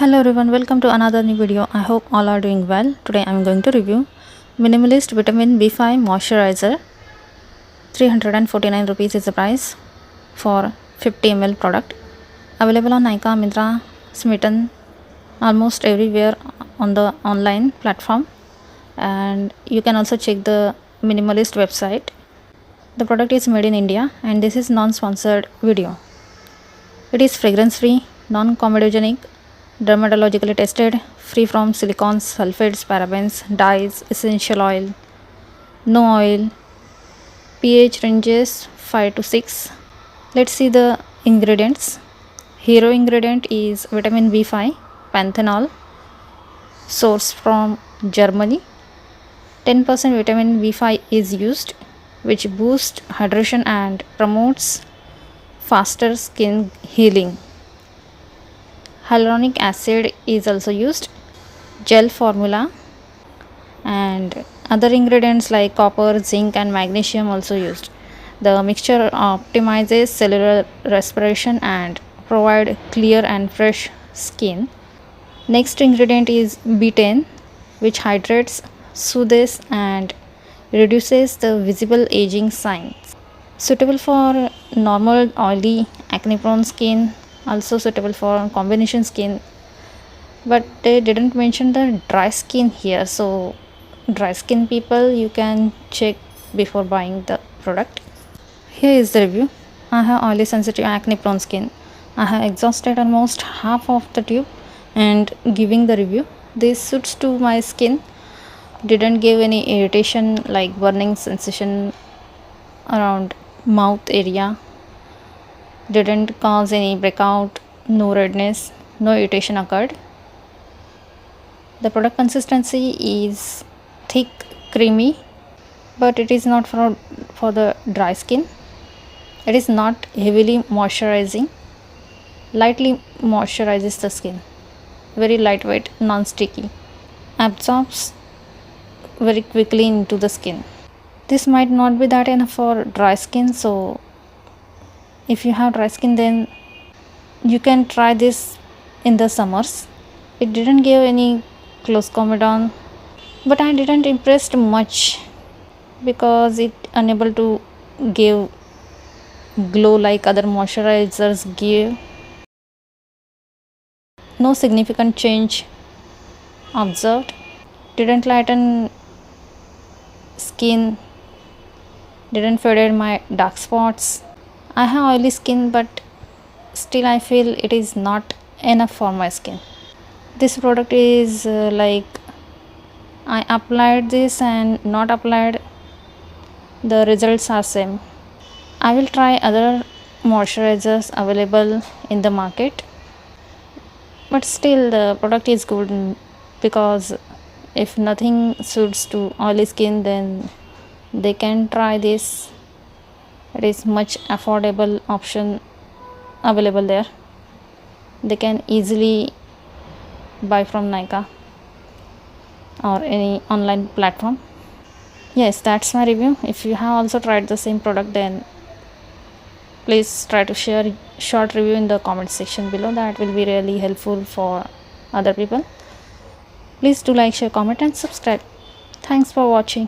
Hello everyone, welcome to another new video. I hope all are doing well. Today I am going to review Minimalist Vitamin B5 Moisturizer. 349 rupees is the price for 50 ml product. Available on Nykaa, Myntra, Smytten, almost everywhere on the online platform. And you can also check the Minimalist website. The product is made in India and this is non-sponsored video. It is fragrance free, non-comedogenic, dermatologically tested, free from silicones, sulfates, parabens, dyes, essential oil, no oil, pH ranges 5 to 6. Let's see the ingredients. Hero ingredient is vitamin B5, panthenol, source from Germany. 10% vitamin B5 is used, which boosts hydration and promotes faster skin healing. Hyaluronic acid is also used, gel formula, and other ingredients like copper, zinc and magnesium also used. The mixture optimizes cellular respiration and provide clear and fresh skin. Next ingredient is B10, which hydrates, soothes and reduces the visible aging signs. Suitable for normal oily acne prone skin, also suitable for combination skin, but they didn't mention the dry skin here, so dry skin people you can check before buying the product. Here is the review. I have oily sensitive acne prone skin. I have exhausted almost half of the tube and giving the review. This suits to my skin, didn't give any irritation like burning sensation around mouth area, didn't cause any breakout, no redness, no irritation occurred. The product consistency is thick, creamy, but it is not for the dry skin. It is not heavily moisturizing, lightly moisturizes the skin, very lightweight, non-sticky, absorbs very quickly into the skin. This might not be that enough for dry skin, so if you have dry skin then you can try this in the summers. It didn't give any close comedon, but I didn't impressed much because it unable to give glow like other moisturizers give. No significant change observed, didn't lighten skin, didn't faded my dark spots. I have oily skin, but still I feel it is not enough for my skin. This product is like I applied this and not applied, the results are same. I will try other moisturizers available in the market, but still the product is good because if nothing suits to oily skin then they can try this. It is much affordable option available there. They can easily buy from Nykaa or any online platform. Yes, that's my review. If you have also tried the same product, then please try to share short review in the comment section below. That will be really helpful for other people. Please do like, share, comment and subscribe. Thanks for watching.